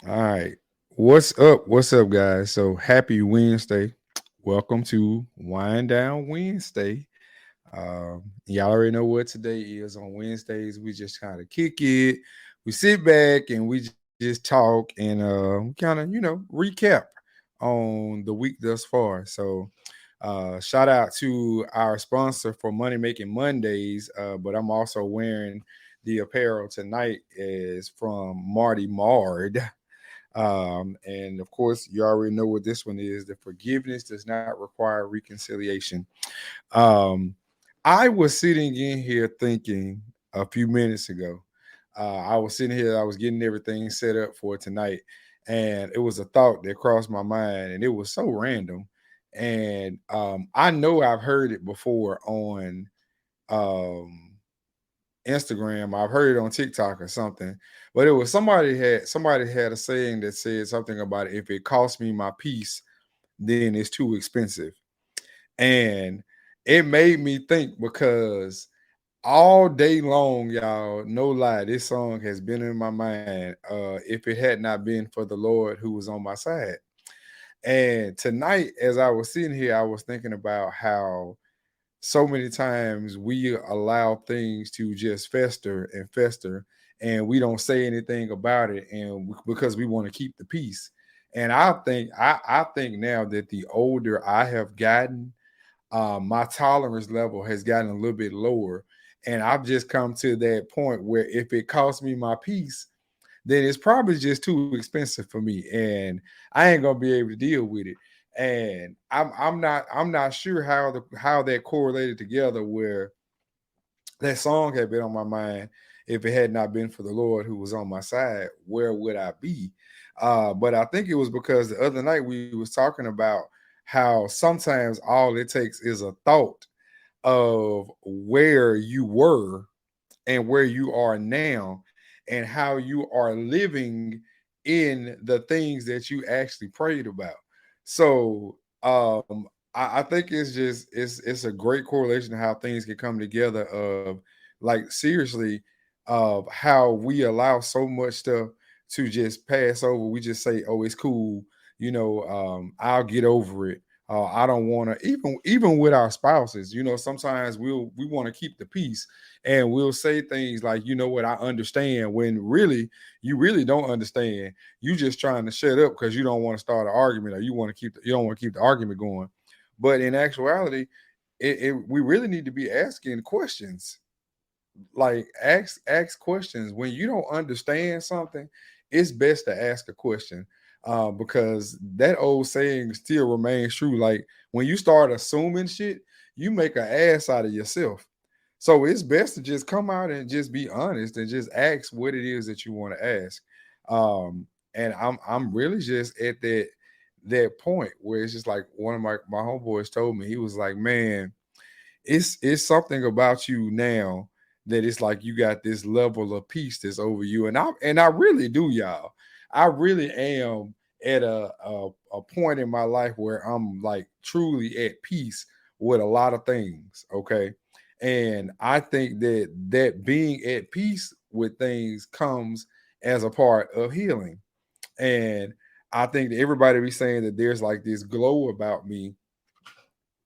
All right. What's up? What's up, guys? So happy Wednesday. Welcome to Wind Down Wednesday. Y'all already know what today is. On Wednesdays, we just kind of kick it. We sit back and we just talk and kind of, recap on the week thus far. So shout out to our sponsor for Money Making Mondays. But I'm also wearing the apparel tonight is from Marty Mard. And of course, you already know what this one is. The forgiveness does not require reconciliation. Um, I was sitting in here thinking a few minutes ago. I was sitting here, I was getting everything set up for tonight, and it was a thought that crossed my mind, and it was so random. And I know I've heard it before on um, Instagram. I've heard it on TikTok or something, but it was somebody had a saying that said something about if it costs me my peace, then it's too expensive. And it made me think because all day long, y'all, no lie, this song has been in my mind. If it had not been for the Lord who was on my side. And tonight, as I was sitting here, I was thinking about how so many times we allow things to just fester and fester, and we don't say anything about it, and because we want to keep the peace. And I think now that the older I have gotten, my tolerance level has gotten a little bit lower, and I've just come to that point where if it costs me my peace, then it's probably just too expensive for me, and I ain't gonna be able to deal with it. And I'm not sure how that correlated together where that song had been on my mind. If it had not been for the Lord who was on my side, where would I be? But I think it was because the other night we was talking about how sometimes all it takes is a thought of where you were and where you are now and how you are living in the things that you actually prayed about. So I think it's just it's a great correlation to how things can come together of like seriously of how we allow so much stuff to just pass over. We just say, oh, it's cool, I'll get over it. I don't want to even with our spouses, sometimes we want to keep the peace and we'll say things like, you know what, I understand, when really you really don't understand. You just trying to shut up because you don't want to start an argument, or you don't want to keep the argument going. But in actuality, we really need to be asking questions. Like ask questions when you don't understand something. It's best to ask a question, because that old saying still remains true. Like when you start assuming shit, you make an ass out of yourself. So it's best to just come out and just be honest and just ask what it is that you want to ask. And I'm really just at that point where it's just like one of my homeboys told me. He was like, man, it's something about you now that it's like you got this level of peace that's over you. And I really do, y'all. I really am at a point in my life where I'm like truly at peace with a lot of things. Okay. And I think that being at peace with things comes as a part of healing. And I think that everybody be saying that there's like this glow about me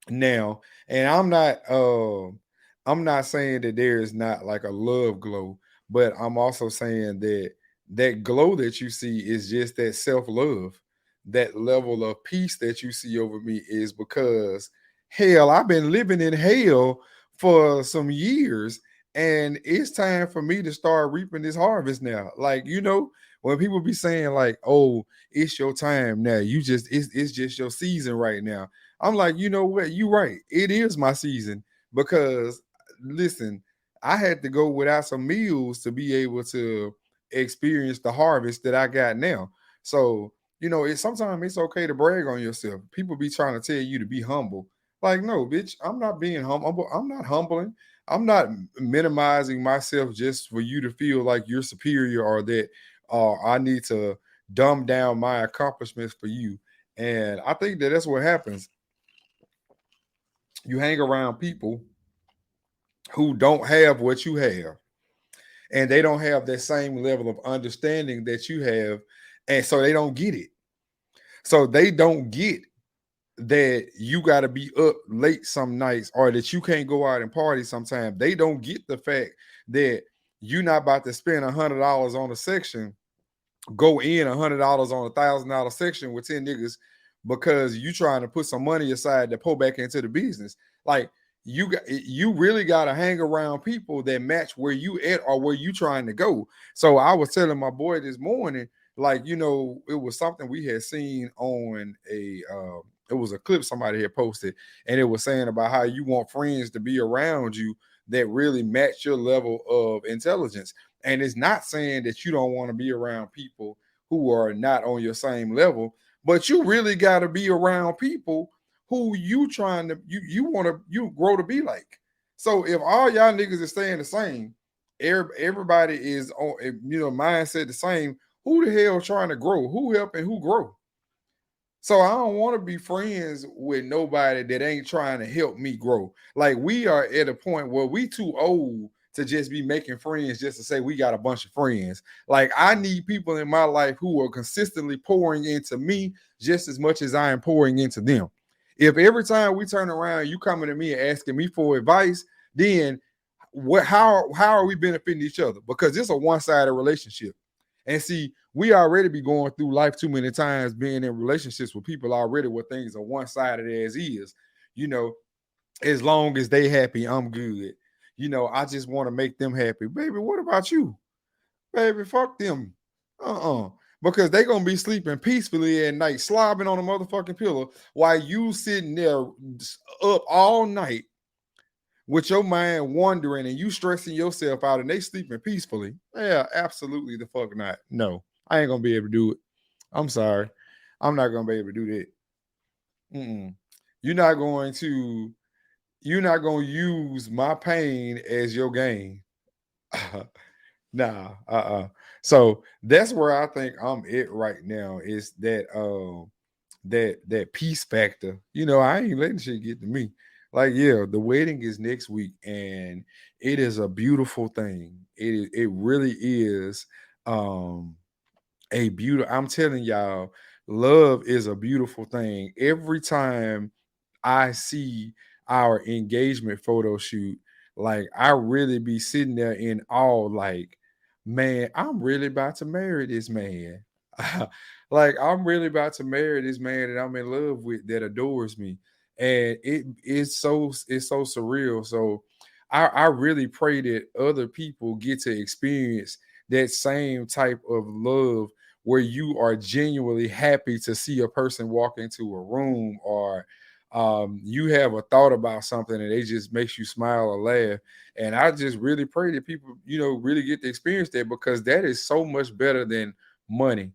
now. And I'm not saying that there is not like a love glow, but I'm also saying that that glow that you see is just that self-love. That level of peace that you see over me is because hell, I've been living in hell for some years, and it's time for me to start reaping this harvest now. Like, when people be saying like, "Oh, it's your time now. It's just your season right now." I'm like, you know what? You right. It is my season because listen, I had to go without some meals to be able to experience the harvest that I got now. So, it's sometimes it's okay to brag on yourself. People be trying to tell you to be humble. Like, no, bitch, I'm not being humble. I'm not humbling. I'm not minimizing myself just for you to feel like you're superior or that I need to dumb down my accomplishments for you. And I think that that's what happens. You hang around people who don't have what you have, and they don't have that same level of understanding that you have, And so they don't get it. So they don't get that you got to be up late some nights or that you can't go out and party sometimes. They don't get the fact that you're not about to spend $100 on a section, go in $100 on $1,000 section with 10 niggas because you trying to put some money aside to pull back into the business. Like you really got to hang around people that match where you at or where you trying to go. So I was telling my boy this morning, like, you know, it was something we had seen on it was a clip somebody had posted, and it was saying about how you want friends to be around you that really match your level of intelligence. And it's not saying that you don't want to be around people who are not on your same level, but you really got to be around people who you trying to you want to you grow to be like. So if all y'all niggas is staying the same, everybody is on, you know, mindset the same. Who the hell trying to grow? Who helping who grow? So I don't want to be friends with nobody that ain't trying to help me grow. Like we are at a point where we too old to just be making friends just to say we got a bunch of friends. Like I need people in my life who are consistently pouring into me just as much as I am pouring into them. If every time we turn around, you coming to me and asking me for advice, then what? How are we benefiting each other? Because it's a one-sided relationship. And see, we already be going through life too many times being in relationships with people already where things are one-sided as is. You know, as long as they happy, I'm good. You know, I just want to make them happy. Baby, what about you? Baby, fuck them. Uh-uh. Because they gonna be sleeping peacefully at night, slobbing on a motherfucking pillow while you sitting there up all night with your mind wandering and you stressing yourself out and they sleeping peacefully. Yeah, absolutely the fuck not. No, I ain't gonna be able to do it. I'm sorry. I'm not gonna be able to do that. Mm-mm. You're not going to you're not gonna use my pain as your gain. Nah, So that's where I think I'm at right now is that peace factor. You know, I ain't letting shit get to me. Like, yeah, the wedding is next week, and it is a beautiful thing. It really is a beautiful. I'm telling y'all, love is a beautiful thing. Every time I see our engagement photo shoot, like I really be sitting there in awe, like, man, I'm really about to marry this man. Like I'm really about to marry this man that I'm in love with that adores me. And it's so surreal. So I really pray that other people get to experience that same type of love where you are genuinely happy to see a person walk into a room or you have a thought about something and it just makes you smile or laugh. And I just really pray that people, you know, really get to experience that because that is so much better than money.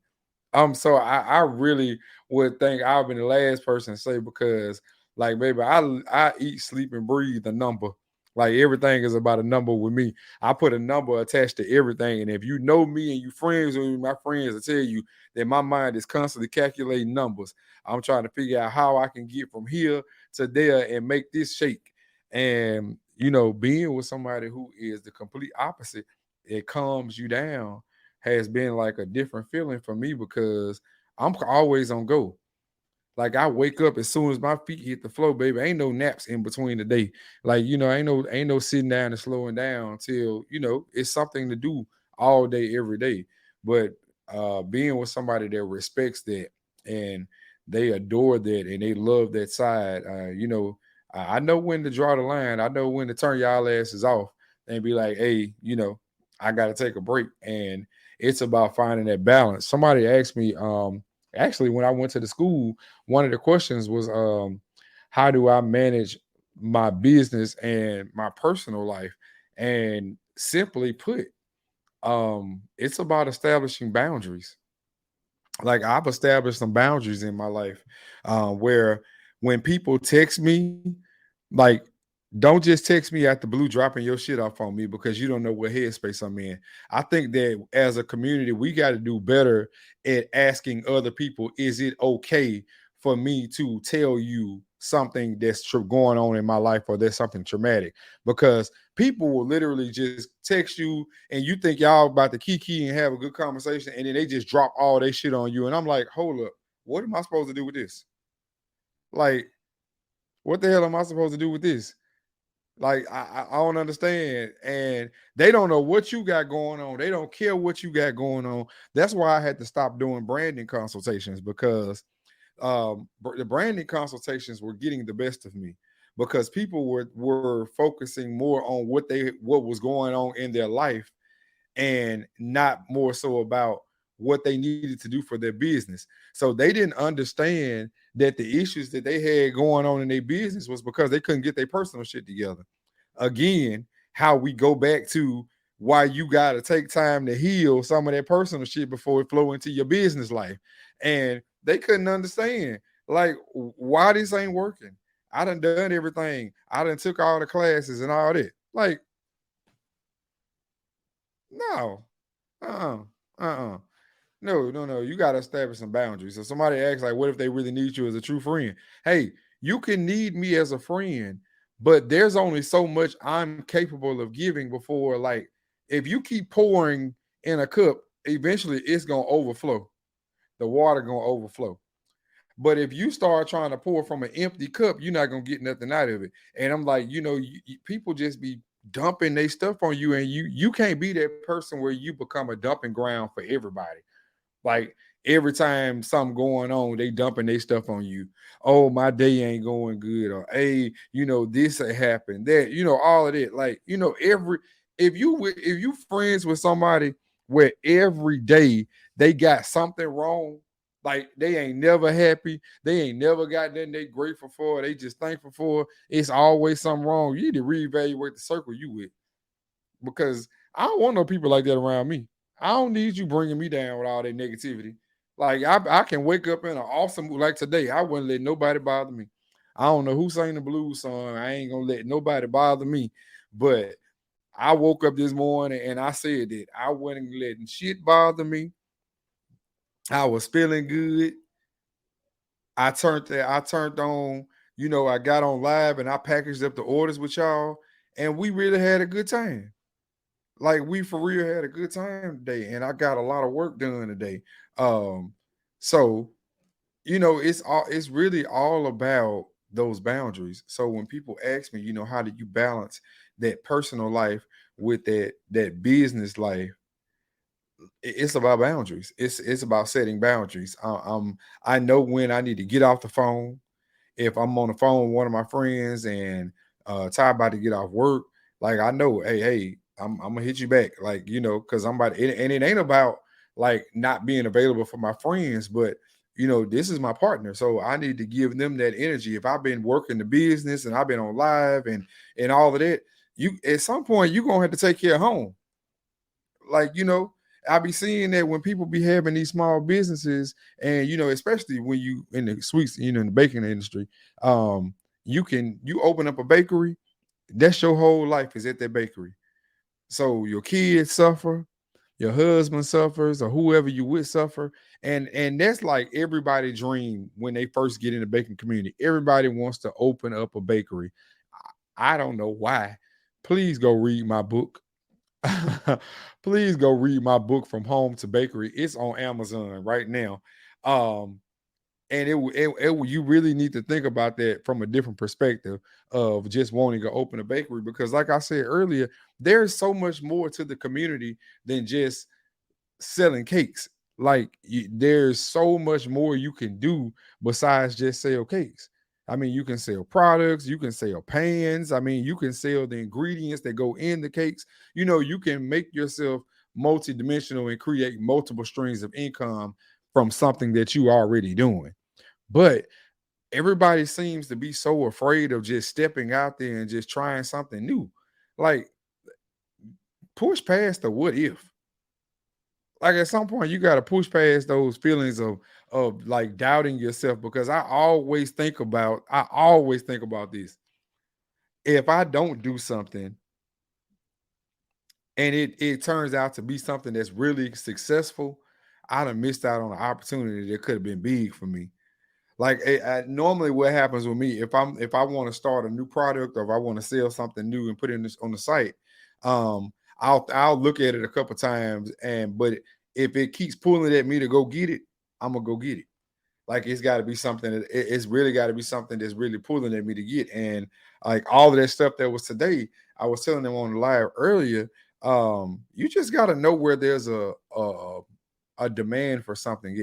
So I really would think I've been the last person to say because, like, baby, I eat, sleep, and breathe a number. Like everything is about a number with me. I put a number attached to everything, and if you know me and you friends with me, my friends will tell you that my mind is constantly calculating numbers. I'm trying to figure out how I can get from here to there and make this shake. And you know, being with somebody who is the complete opposite, it calms you down has been like a different feeling for me because I'm always on go. Like I wake up as soon as my feet hit the floor, baby. Ain't no naps in between the day. Like, you know, ain't no sitting down and slowing down until, you know, it's something to do all day, every day. But being with somebody that respects that and they adore that and they love that side, you know, I know when to draw the line. I know when to turn y'all asses off and be like, hey, you know, I gotta take a break. And it's about finding that balance. Somebody asked me, actually, when I went to the school, one of the questions was how do I manage my business and my personal life? And simply put, it's about establishing boundaries. Like I've established some boundaries in my life where when people text me, like don't just text me at the blue dropping your shit off on me because you don't know what headspace I'm in. I think that as a community, we got to do better at asking other people, is it okay for me to tell you something that's going on in my life or there's something traumatic? Because People will literally just text you and you think y'all about to kiki and have a good conversation, and then they just drop all their shit on you. And I'm like, hold up, what am I supposed to do with this? Like, what the hell am I supposed to do with this? Like, I don't understand. And they don't know what you got going on. They don't care what you got going on. That's why I had to stop doing branding consultations, because the branding consultations were getting the best of me, because people were focusing more on what was going on in their life, and not more so about what they needed to do for their business. So they didn't understand that the issues that they had going on in their business was because they couldn't get their personal shit together. Again, how we go back to why you got to take time to heal some of that personal shit before it flow into your business life. And they couldn't understand, like, why this ain't working. I done everything. I done took all the classes and all that. Like, no, uh-uh, uh-uh. No. You got to establish some boundaries. So somebody asks, like, what if they really need you as a true friend? Hey, you can need me as a friend, but there's only so much I'm capable of giving before, like, if you keep pouring in a cup, eventually it's gonna overflow. The water gonna overflow. But if you start trying to pour from an empty cup, you're not gonna get nothing out of it. And I'm like, people just be dumping their stuff on you, and you can't be that person where you become a dumping ground for everybody. Like, every time something going on, they dumping their stuff on you. Oh, my day ain't going good, or hey, this happened, that, all of it. Like, every if you friends with somebody where every day they got something wrong, like they ain't never happy, they ain't never got nothing they grateful for, they just thankful for. It's always something wrong. You need to reevaluate the circle you with, because I don't want no people like that around me. I don't need you bringing me down with all that negativity. Like, I can wake up in an awesome mood. Like today, I wouldn't let nobody bother me. I don't know who sang the blues song. I ain't gonna let nobody bother me. But I woke up this morning and I said that I wasn't letting shit bother me. I was feeling good. I turned on, I got on live and I packaged up the orders with y'all, and we really had a good time. Like, we for real had a good time today, and I got a lot of work done today. Um, so it's really all about those boundaries. So when people ask me, how do you balance that personal life with that business life? It's about boundaries. It's about setting boundaries. I know when I need to get off the phone. If I'm on the phone with one of my friends and Ty about to get off work, like, I know, hey, I'm gonna hit you back, like, because I'm about to, and it ain't about like not being available for my friends, but this is my partner, so I need to give them that energy. If I've been working the business and I've been on live and all of that, you at some point you're gonna have to take care of home. Like, I be seeing that when people be having these small businesses, and especially when you in the sweets, in the baking industry, um, you open up a bakery, that's your whole life is at that bakery. So your kids suffer, your husband suffers, or whoever you with suffer. And that's like everybody dream when they first get in the baking community. Everybody wants to open up a bakery. I don't know why. Please go read my book. Please go read my book, From Home to Bakery. It's on Amazon right now. Um, and you really need to think about that from a different perspective of just wanting to open a bakery, because like I said earlier, there's so much more to the community than just selling cakes. Like, there's so much more you can do besides just sell cakes. I mean, you can sell products, you can sell pans. I mean, you can sell the ingredients that go in the cakes. You can make yourself multidimensional and create multiple streams of income from something that you already doing. But everybody seems to be so afraid of just stepping out there and just trying something new. Like, push past the what if. Like, at some point you got to push past those feelings of like doubting yourself, because I always think about this. If I don't do something and it turns out to be something that's really successful, I done missed out on an opportunity that could have been big for me. Like normally, what happens with me if I want to start a new product or if I want to sell something new and put it on the site, I'll look at it a couple times, but if it keeps pulling at me to go get it, I'm gonna go get it. Like it's got to be something it's really got to be something that's really pulling at me to get. And like all of that stuff that was today, I was telling them on the live earlier. You just got to know where there's a demand for something.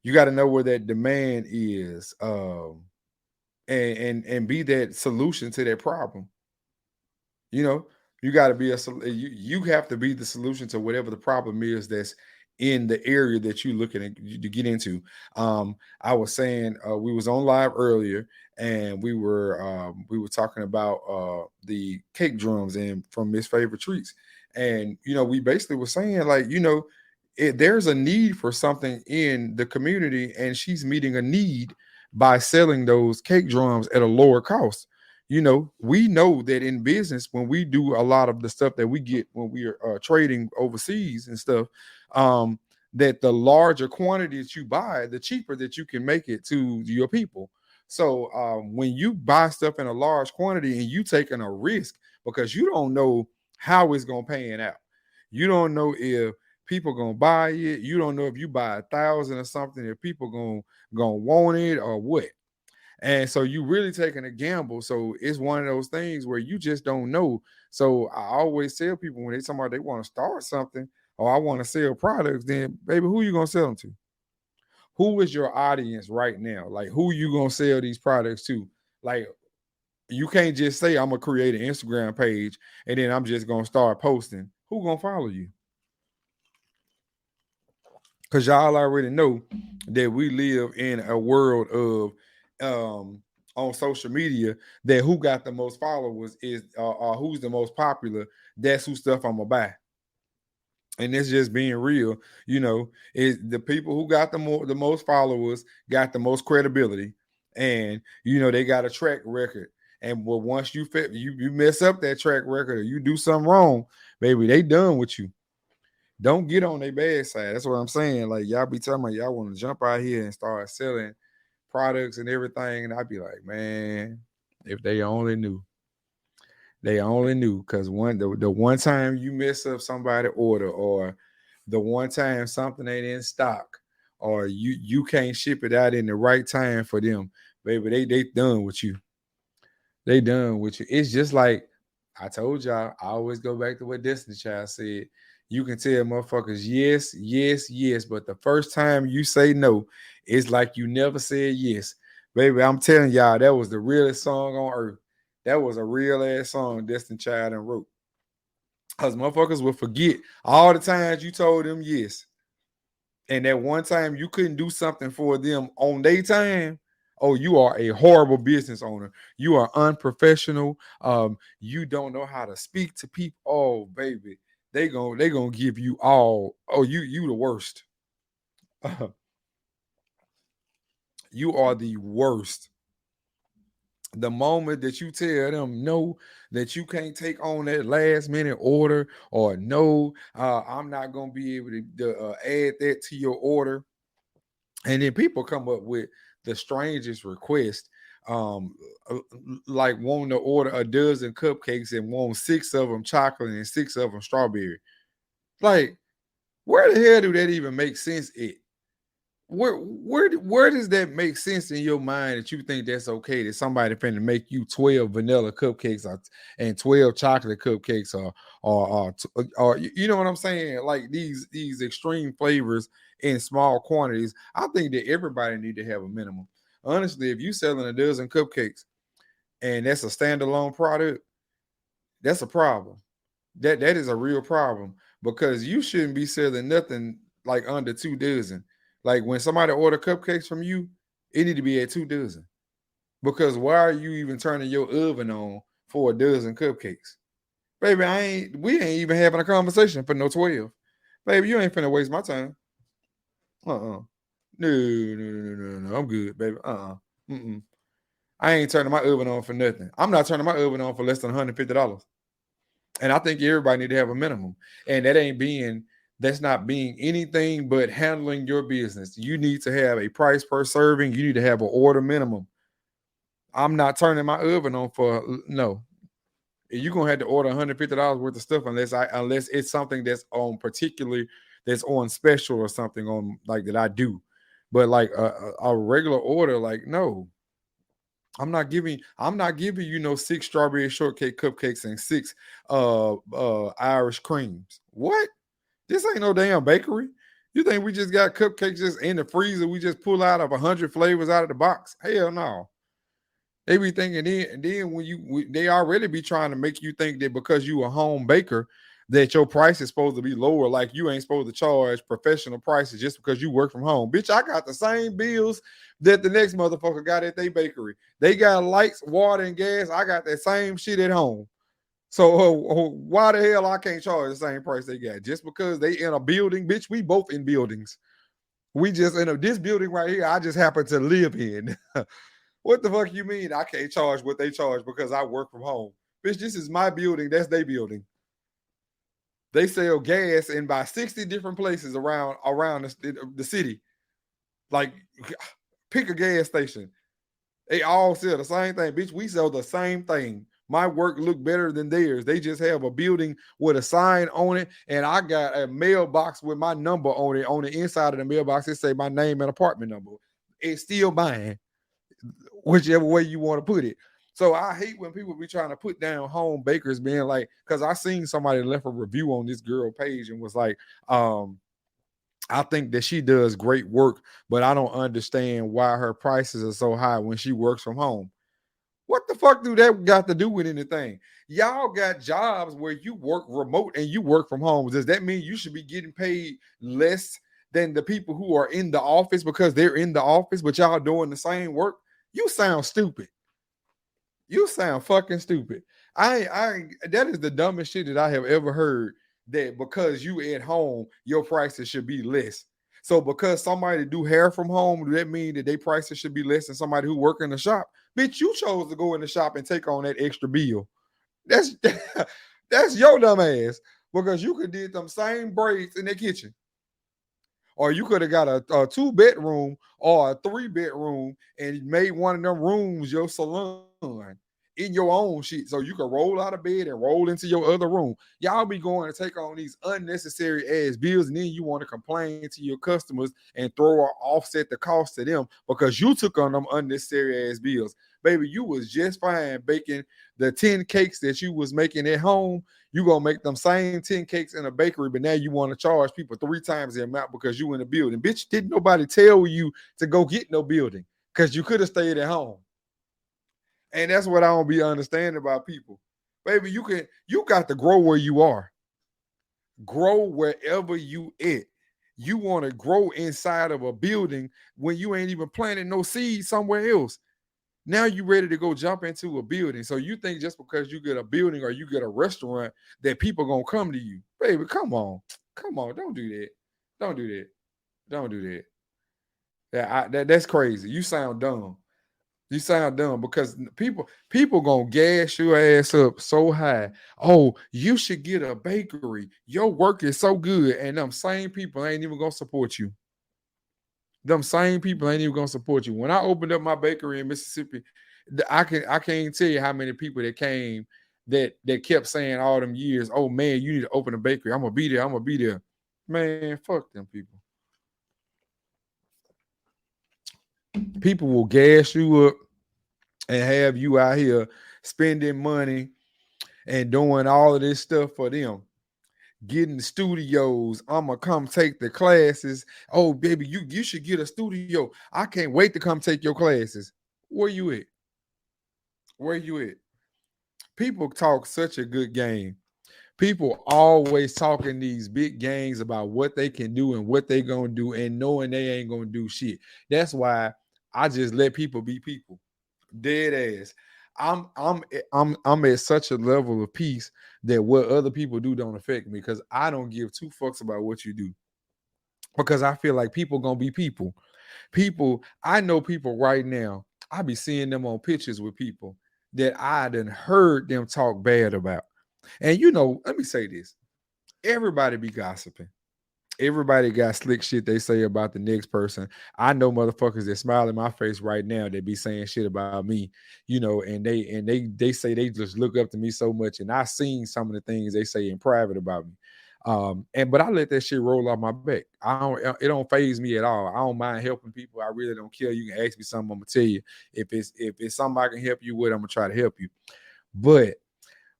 You got to know where that demand is, and be that solution to that problem. You know, you got to be you have to be the solution to whatever the problem is that's in the area that you're looking at to get into. I was saying we was on live earlier, and we were talking about the cake drums and from Miss Favorite Treats, and we basically were saying like there's a need for something in the community, and she's meeting a need by selling those cake drums at a lower cost. We know that in business, when we do a lot of the stuff that we get when we are trading overseas and stuff, that the larger quantity that you buy, the cheaper that you can make it to your people. So when you buy stuff in a large quantity and you taking a risk because you don't know how it's going to pan out. You don't know if people going to buy it. You don't know if you buy 1,000 or something, if people going to want it or what. And so you really taking a gamble. So it's one of those things where you just don't know. So I always tell people when they talk about they want to start something or I want to sell products, then baby, who you gonna sell them to? Who is your audience right now? Like who you gonna sell these products to? Like you can't just say I'm gonna create an Instagram page and then I'm just gonna start posting. Who gonna follow you? Because y'all already know that we live in a world of on social media that who got the most followers is who's the most popular. That's who stuff I'm gonna buy. And it's just being real, is the people who got the most followers got the most credibility, and they got a track record. And well, once you mess up that track record or you do something wrong, baby, they done with you. Don't get on their bad side. That's what I'm saying. Like y'all be telling me y'all want to jump out here and start selling products and everything, and I'd be like, man, if they only knew. They only knew because the one time you mess up somebody order or the one time something ain't in stock or you can't ship it out in the right time for them, baby, they done with you. They done with you. It's just like I told y'all, I always go back to what Destiny Child said. You can tell motherfuckers yes, yes, yes, but the first time you say no, it's like you never said yes. Baby, I'm telling y'all, that was the realest song on earth. That was a real ass song Destiny Child and wrote. Because motherfuckers will forget all the times you told them yes. And that one time you couldn't do something for them on their time. Oh, you are a horrible business owner. You are unprofessional. You don't know how to speak to people. Oh, baby, they gonna give you all. Oh, you the worst. You are the worst. The moment that you tell them no, that you can't take on that last minute order, or no, I'm not gonna be able to add that to your order, and then people come up with the strangest request, um, uh, like wanting to order a dozen cupcakes and want 6 of them chocolate and 6 of them strawberry. Like, where the hell do that even make sense? Where does that make sense in your mind that you think that's okay that somebody finna make you 12 vanilla cupcakes and 12 chocolate cupcakes or you know what I'm saying? Like these extreme flavors in small quantities. I think that everybody need to have a minimum. Honestly, if you selling a dozen cupcakes and that's a standalone product, that's a problem. That is a real problem because you shouldn't be selling nothing like under 2 dozen. Like when somebody order cupcakes from you, it need to be at 2 dozen. Because why are you even turning your oven on for a dozen cupcakes? Baby, we ain't even having a conversation for no 12. Baby, you ain't finna waste my time. Uh-uh. No. I'm good, baby. Mm-mm. I ain't turning my oven on for nothing. I'm not turning my oven on for less than $150. And I think everybody need to have a minimum. And that ain't being that's not being anything but handling your business. You need to have a price per serving. You need to have an order minimum. I'm not turning my oven on for no. You're gonna have to order $150 worth of stuff unless it's something that's on particularly that's on special or something on like that I do. But like a regular order, like no, I'm not giving you no 6 strawberry shortcake cupcakes and 6 Irish creams. What? This ain't no damn bakery. You think we just got cupcakes just in the freezer? We just pull out of 100 flavors out of the box? Hell no. They be thinking then when they already be trying to make you think that because you a home baker that your price is supposed to be lower, like you ain't supposed to charge professional prices just because you work from home. Bitch, I got the same bills that the next motherfucker got at their bakery. They got lights, water, and gas. I got that same shit at home. So why the hell I can't charge the same price they got? Just because they in a building, bitch, we both in buildings. We just in this building right here, I just happen to live in. What the fuck you mean I can't charge what they charge because I work from home? Bitch, this is my building. That's their building. They sell gas in by 60 different places around the city. Like, pick a gas station. They all sell the same thing. Bitch, we sell the same thing. My work look better than theirs. They just have a building with a sign on it, and I got a mailbox with my number on it. On the inside of the mailbox, it say my name and apartment number. It's still mine, whichever way you want to put it. So I hate when people be trying to put down home bakers, being like, because I seen somebody left a review on this girl page and was like, I think that she does great work, but I don't understand why her prices are so high when she works from home. What the fuck do that got to do with anything? Y'all got jobs where you work remote and you work from home. Does that mean you should be getting paid less than the people who are in the office because they're in the office, but y'all doing the same work? You sound stupid. You sound fucking stupid. I that is the dumbest shit that I have ever heard. That because you at home, your prices should be less. So because somebody do hair from home, do that mean that their prices should be less than somebody who work in the shop? Bitch, you chose to go in the shop and take on that extra bill. That's that's your dumb ass because you could did them same braids in the kitchen. Or you could have got a 2-bedroom or a 3-bedroom and made one of them rooms your salon in your own shit. So you can roll out of bed and roll into your other room. Y'all be going to take on these unnecessary ass bills, and then you want to complain to your customers and throw or offset the cost to them because you took on them unnecessary ass bills. Baby, you was just fine baking the 10 cakes that you was making at home. You gonna make them same 10 cakes in a bakery, but now you want to charge people 3 times the amount because you in the building. Bitch, didn't nobody tell you to go get no building because you could have stayed at home. And that's what I don't be understanding about people. Baby, you got to grow where you are. Grow wherever you at. You want to grow inside of a building when you ain't even planting no seeds somewhere else. Now you ready to go jump into a building. So you think just because you get a building or you get a restaurant that people gonna come to you. Baby, come on. Come on. Don't do that. Don't do that. Don't do that. That's crazy. You sound dumb. You sound dumb because people gonna gas your ass up so high. Oh, you should get a bakery. Your work is so good, and them same people ain't even gonna support you. Them same people ain't even gonna support you. When I opened up my bakery in Mississippi, I can't tell you how many people that came that kept saying all them years, "Oh man, you need to open a bakery. I'm gonna be there. I'm gonna be there." Man, fuck them people. People will gas you up and have you out here spending money and doing all of this stuff for them. Getting studios. I'ma come take the classes. Oh, baby, you should get a studio. I can't wait to come take your classes. Where you at? Where you at? People talk such a good game. People always talking these big games about what they can do and what they gonna do, and knowing they ain't gonna do shit. That's why I just let people be people. Dead ass. I'm at such a level of peace that what other people do don't affect me because I don't give 2 fucks about what you do. Because I feel like people gonna be people. I know people right now. I be seeing them on pictures with people that I done heard them talk bad about. And let me say this. Everybody be gossiping. everybody got slick shit they say about the next person. I know motherfuckers that smile in my face right now that be saying shit about me, and they say they just look up to me so much, and I seen some of the things they say in private about me. But I let that shit roll off my back. It don't phase me at all. I don't mind helping people. I really don't care. You can ask me something, I'm gonna tell you. If it's something I can help you with, I'm gonna try to help you. But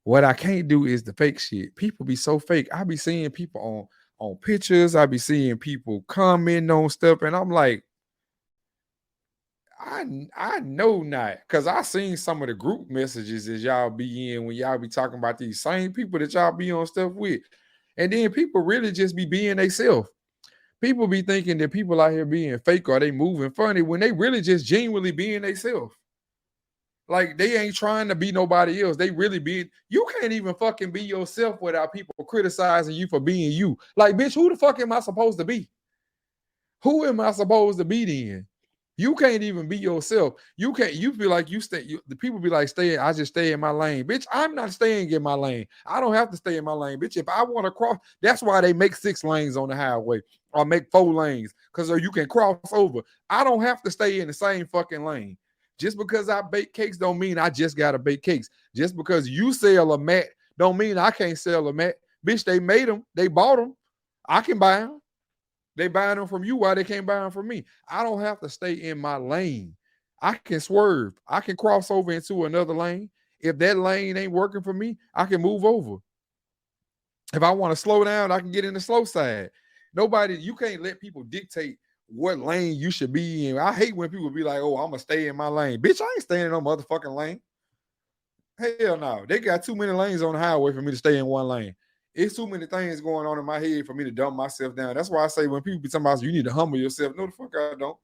what I can't do is the fake shit. People be so fake. I be seeing people on pictures. I be seeing people comment on stuff, and I'm like, I know not, because I seen some of the group messages that y'all be in when y'all be talking about these same people that y'all be on stuff with, and then people really just be being themselves. People be thinking that people out here being fake or they moving funny when they really just genuinely being themselves. Like, they ain't trying to be nobody else. They really being. You can't even fucking be yourself without people criticizing you for being you. Like, bitch, who the fuck am I supposed to be? Who am I supposed to be then? You can't even be yourself. You can't. You feel like the people be like, stay. I just stay in my lane, bitch. I'm not staying in my lane. I don't have to stay in my lane, bitch. If I want to cross, that's why they make 6 lanes on the highway or make 4 lanes, because you can cross over. I don't have to stay in the same fucking lane. Just because I bake cakes don't mean I just gotta bake cakes. Just because you sell a mat don't mean I can't sell a mat. Bitch, they made them. They bought them. I can buy them. They buying them from you. Why they can't buy them from me? I don't have to stay in my lane. I can swerve. I can cross over into another lane. If that lane ain't working for me, I can move over. If I want to slow down, I can get in the slow side. You can't let people dictate what lane you should be in. I hate when people be like, oh, I'm going to stay in my lane. Bitch, I ain't staying in no motherfucking lane. Hell no. They got too many lanes on the highway for me to stay in one lane. It's too many things going on in my head for me to dumb myself down. That's why I say when people be talking about you need to humble yourself. No, the fuck I don't.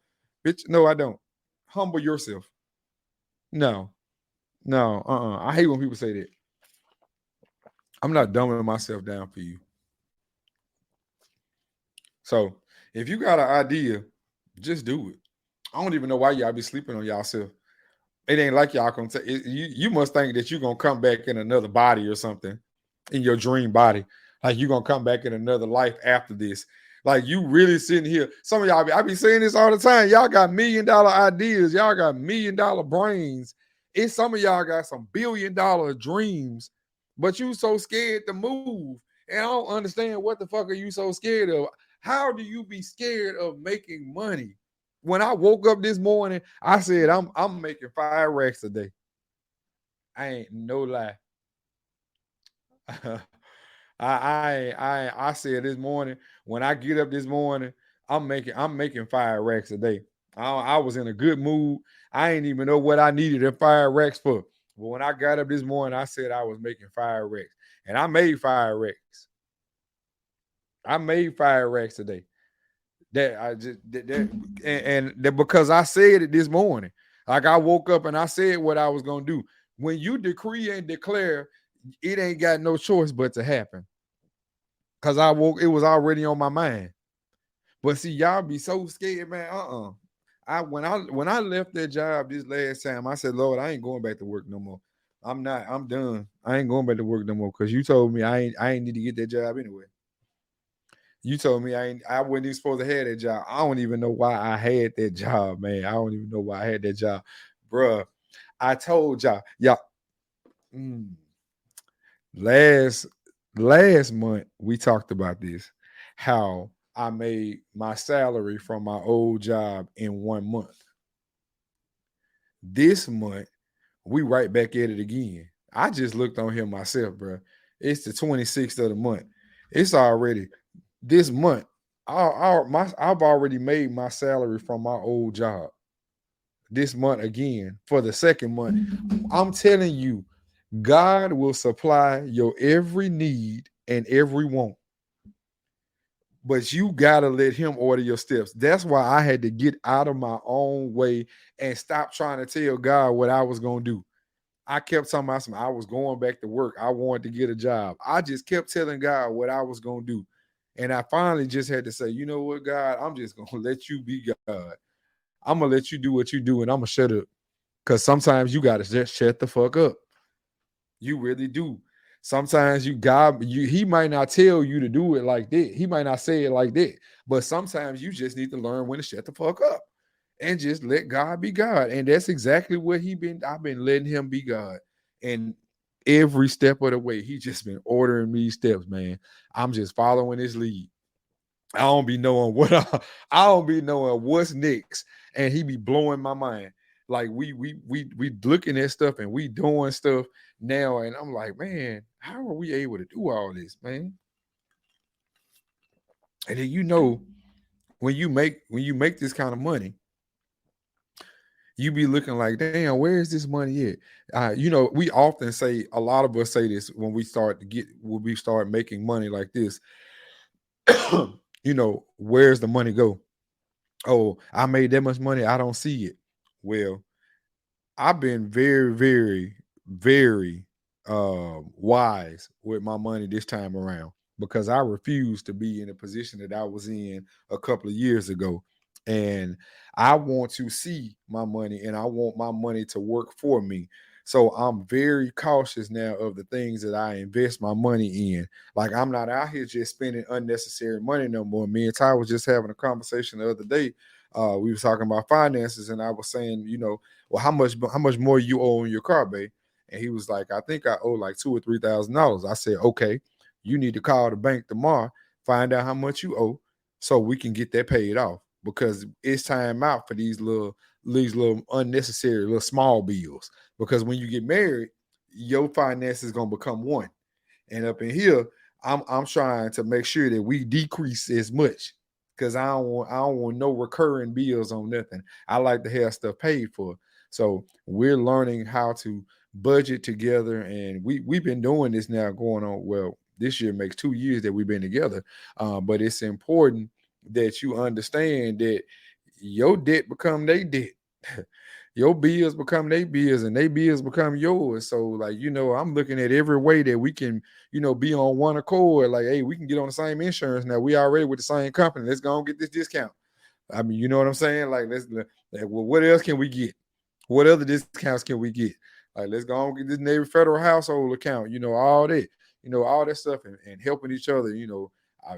Bitch, no, I don't. Humble yourself. No. I hate when people say that. I'm not dumbing myself down for you. So if you got an idea, just do it. I don't even know why y'all be sleeping on y'allself. It ain't like y'all can you must think that you're gonna come back in another body or something, in your dream body. Like you're gonna come back in another life after this. Like you really sitting here. Some of y'all I be saying this all the time. Y'all got $1 million ideas, y'all got $1 million brains. It's some of y'all got some $1 billion dreams, but you so scared to move. And I don't understand, what the fuck are you so scared of? How do you be scared of making money? When I woke up this morning, I said, I'm making 5 racks a day. I ain't no lie. I said this morning, when I get up this morning, I'm making 5 racks a day. I was in a good mood. I ain't even know what I needed in 5 racks for. But when I got up this morning, I said I was making 5 racks. And I made 5 racks. I made 5 racks a day. Because I said it this morning. Like I woke up and I said what I was gonna do. When you decree and declare, it ain't got no choice but to happen. Cause it was already on my mind. But see, y'all be so scared, man. When I left that job this last time, I said, Lord, I ain't going back to work no more. I'm done. I ain't going back to work no more. Cause you told me I ain't need to get that job anyway. You told me I wasn't even supposed to have that job. I don't even know why I had that job, man. I don't even know why I had that job. Bruh, I told y'all. Last month we talked about this, how I made my salary from my old job in 1 month. This month, we right back at it again. I just looked on here myself, bro. It's the 26th of the month. It's already this month. I've already made my salary from my old job. This month again, for the second month. I'm telling you, God will supply your every need and every want. But you got to let him order your steps. That's why I had to get out of my own way and stop trying to tell God what I was going to do. I kept talking about I was going back to work. I wanted to get a job. I just kept telling God what I was going to do. And I finally just had to say, you know what, God, I'm just going to let you be God. I'm going to let you do what you do, and I'm going to shut up. Because sometimes you got to just shut the fuck up. You really do. Sometimes he might not tell you to do it like that. He might not say it like that. But sometimes you just need to learn when to shut the fuck up and just let God be God. And that's exactly what I've been letting him be God. And every step of the way, he just been ordering me steps, man. I'm just following his lead. I don't be knowing I don't be knowing what's next, and he be blowing my mind. Like we looking at stuff and we doing stuff now, and I'm like, man, how are we able to do all this, man? And then when you make this kind of money, you be looking like, damn, where is this money at? We often say, a lot of us say this when we start making money like this. Where's the money go? Oh, I made that much money, I don't see it. Well, I've been very, very, very wise with my money this time around, because I refuse to be in a position that I was in a couple of years ago. And I want to see my money, and I want my money to work for me. So I'm very cautious now of the things that I invest my money in. Like, I'm not out here just spending unnecessary money no more. Me and Ty was just having a conversation the other day. We was talking about finances, and I was saying, well, how much more you owe on your car, babe? And he was like, I think I owe like $2,000 or $3,000. I said, okay, you need to call the bank tomorrow, find out how much you owe, so we can get that paid off, because it's time out for these little unnecessary little small bills. Because when you get married, your finances is gonna become one. And up in here, I'm trying to make sure that we decrease as much, because I don't want no recurring bills on nothing. I like to have stuff paid for. So we're learning how to budget together, and we've been doing this now going on. Well, this year makes 2 years that we've been together. But it's important that you understand that your debt become their debt. Your bills become their bills, and their bills become yours. So, like, I'm looking at every way that we can, be on one accord. Like, hey, we can get on the same insurance now. We already with the same company. Let's go and get this discount. I mean, you know what I'm saying? Like, well, what else can we get? What other discounts can we get? Like, let's go and get this Navy Federal household account, all that, all that stuff, and helping each other,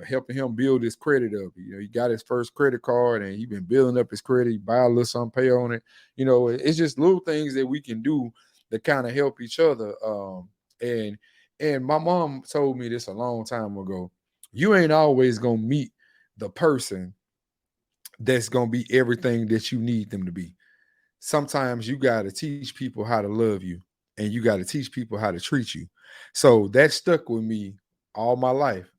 helping him build his credit up. He got his first credit card, and he been building up his credit. He buy a little something, pay on it. It's just little things that we can do that kind of help each other. And my mom told me this a long time ago. You ain't always gonna meet the person that's gonna be everything that you need them to be. Sometimes you got to teach people how to love you, and you got to teach people how to treat you. So that stuck with me all my life,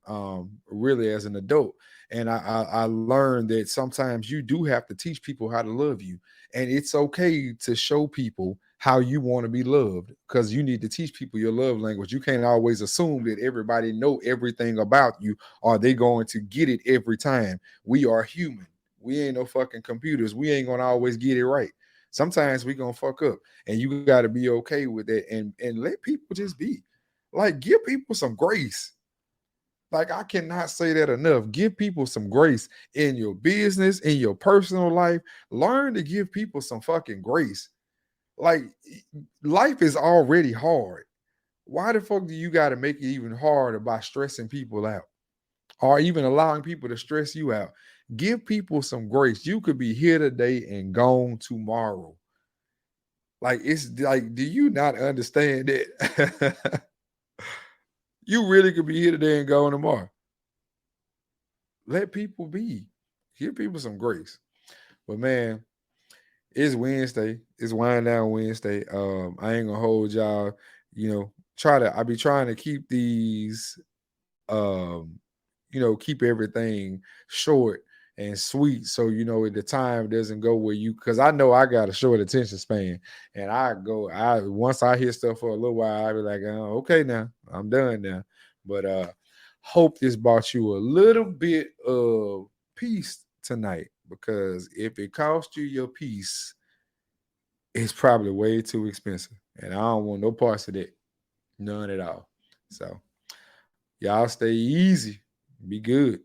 really, as an adult. And I learned that sometimes you do have to teach people how to love you, and it's okay to show people how you want to be loved, because you need to teach people your love language. You can't always assume that everybody know everything about you, or they going to get it every time. We are human. We ain't no fucking computers. We ain't gonna always get it right. Sometimes we gonna fuck up, and you got to be okay with it, and let people just be. Like, give people some grace. Like, I cannot say that enough. Give people some grace in your business, in your personal life. Learn to give people some fucking grace. Like, life is already hard. Why the fuck do you got to make it even harder by stressing people out, or even allowing people to stress you out? Give people some grace. You could be here today and gone tomorrow. Like, it's like, do you not understand that? You really could be here today and gone tomorrow. Let people be. Give people some grace. But man, it's Wednesday. It's Wind Down Wednesday. I ain't gonna hold y'all. I be trying to keep these um keep everything short and sweet, so the time doesn't go where because I know I got a short attention span, and I once I hear stuff for a little while, I be like, oh, okay, now I'm done now. But hope this brought you a little bit of peace tonight, because if it cost you your peace, it's probably way too expensive, and I don't want no parts of that, none at all. So y'all stay easy. Be good.